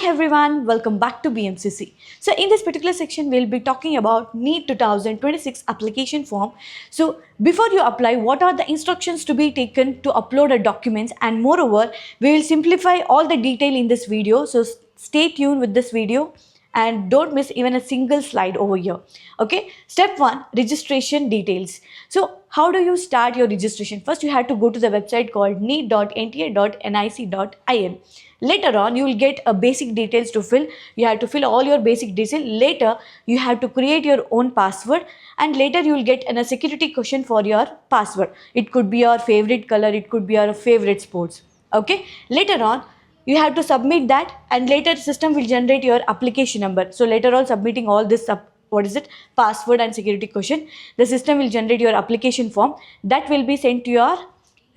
everyone, welcome back to BMCC. So in this particular section, we'll be talking about NEET 2026 application form. So before you apply, what are the instructions to be taken to upload a documents, and moreover, we will simplify all the detail in this video. So stay tuned with this video and don't miss even a single slide over here. Okay, step 1, registration details. So how do you start your registration? First, you have to go to the website called neet.nta.nic.in. Later on, you will get a basic details to fill. You have to fill all your basic details. Later, you have to create your own password, and later you will get a security question for your password. It could be your favorite color, it could be your favorite sports. Okay, later on, you have to submit that, and later system will generate your application number. So later on, submitting all this password and security question, the system will generate your application form that will be sent to your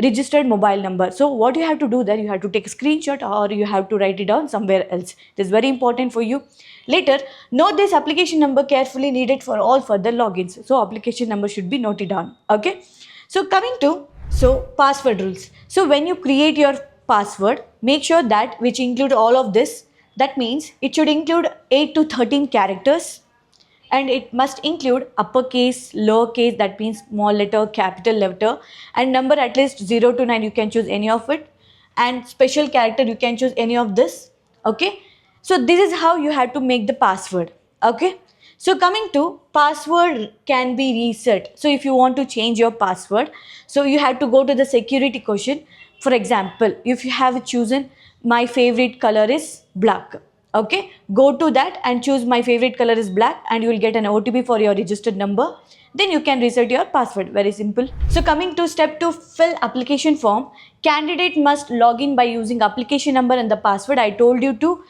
registered mobile number. So what you have to do there, you have to take a screenshot or you have to write it down somewhere else. It is very important for you. Later, note this application number carefully, needed for all further logins. So application number should be noted down. Okay, so coming to password rules. So when you create your password, make sure that which include all of this. That means it should include 8 to 13 characters, and it must include uppercase, lowercase, that means small letter, capital letter, and number at least 0 to 9, you can choose any of it, and special character, you can choose any of this. Okay, so this is how you have to make the password. Okay, so coming to password can be reset. So if you want to change your password, so you have to go to the security question. For example, if you have chosen my favorite color is black, okay, go to that and choose my favorite color is black, and you will get an OTP for your registered number. Then you can reset your password. Very simple. So coming to step 2, fill application form. Candidate must log in by using application number and the password. I told you to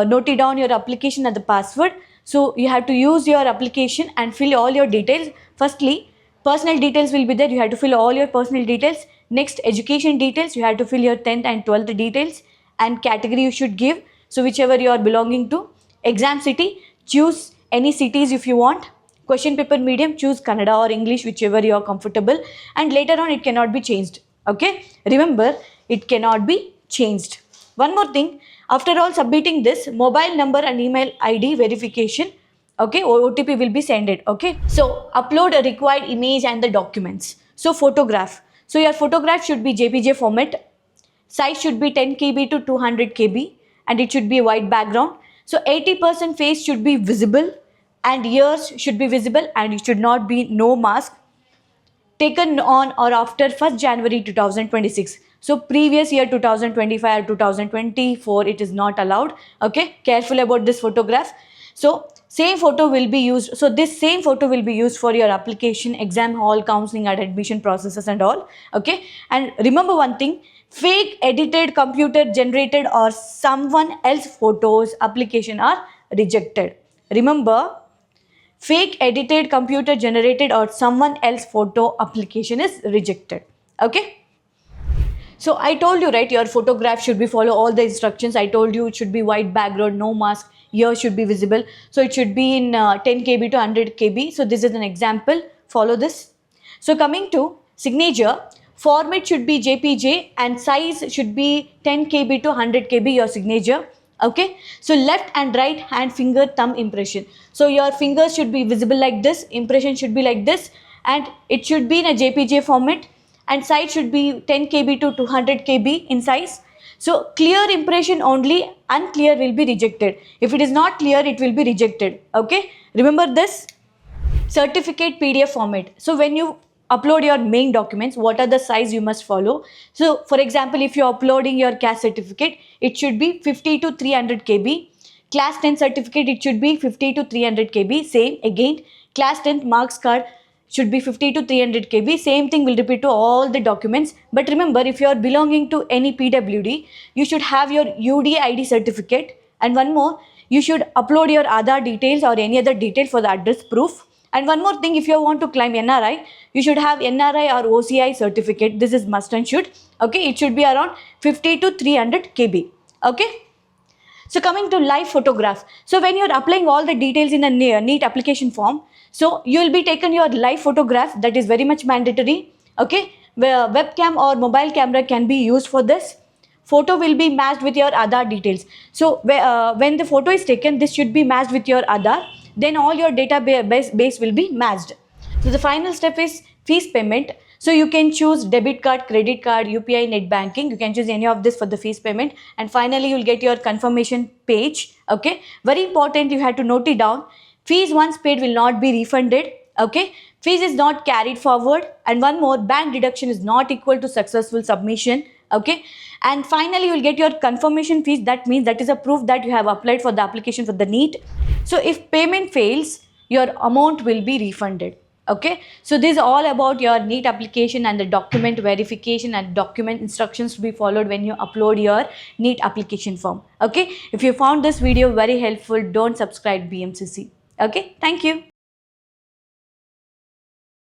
note it down your application and the password. So you have to use your application and fill all your details. Firstly, personal details will be there. You have to fill all your personal details. Next, education details. You have to fill your 10th and 12th details, and category you should give. So whichever you are belonging to. Exam city, choose any cities if you want. Question paper medium, choose Kannada or English, whichever you are comfortable. And later on, it cannot be changed. Okay, remember, it cannot be changed. One more thing, after all submitting this, mobile number and email ID verification, okay, OTP will be sent. Okay, so upload a required image and the documents. So photograph. So your photograph should be JPG format. Size should be 10 KB to 200 KB, and it should be a white background. So 80% face should be visible, and ears should be visible, and it should not be no mask. Taken on or after 1st January 2026. So previous year 2025 or 2024, it is not allowed. Okay, careful about this photograph. So same photo will be used. So this same photo will be used for your application, exam hall, counseling and admission processes and all. Okay, and remember one thing, fake, edited, computer generated or someone else photos application are rejected. Remember, fake, edited, computer generated or someone else photo application is rejected. Okay, so I told you, right, your photograph should be follow all the instructions. I told you it should be white background, no mask, ear should be visible. So it should be in 10 KB to 100 KB. So this is an example, follow this. So coming to signature, format should be JPG and size should be 10 KB to 100 KB your signature. Okay, so left and right hand finger thumb impression. So your fingers should be visible like this, impression should be like this, and it should be in a JPG format, and size should be 10 KB to 200 KB in size. So clear impression only, unclear will be rejected. If it is not clear, it will be rejected. Okay, remember this. Certificate PDF format. So when you upload your main documents, what are the size you must follow? So for example, if you're uploading your caste certificate, it should be 50 to 300 KB. Class 10 certificate, it should be 50 to 300 KB. Same again, class 10 marks card should be 50 to 300 KB. Same thing will repeat to all the documents. But remember, if you are belonging to any PWD, you should have your UDA ID certificate. And one more, you should upload your Aadhaar details or any other detail for the address proof. And one more thing, if you want to claim NRI, you should have NRI or OCI certificate. This is must and should. Okay, it should be around 50 to 300 KB. Okay. So coming to live photograph. So when you're applying all the details in a NEET application form, so you will be taken your live photograph. That is very much mandatory. Okay, where webcam or mobile camera can be used for this. photo will be matched with your Aadhaar details. So when the photo is taken, this should be matched with your Aadhaar, then all your database will be matched. So the final step is fees payment. So you can choose debit card, credit card, UPI, net banking. You can choose any of this for the fees payment. And finally, you will get your confirmation page. Okay. Very important, you have to note it down. Fees once paid will not be refunded. Okay. Fees is not carried forward. And one more, bank deduction is not equal to successful submission. Okay. And finally, you will get your confirmation fees. That means that is a proof that you have applied for the application for the NEET. So if payment fails, your amount will be refunded. Okay, so this is all about your NEET application and the document verification and document instructions to be followed when you upload your NEET application form. Okay, if you found this video very helpful, don't subscribe BMCC. Okay, thank you.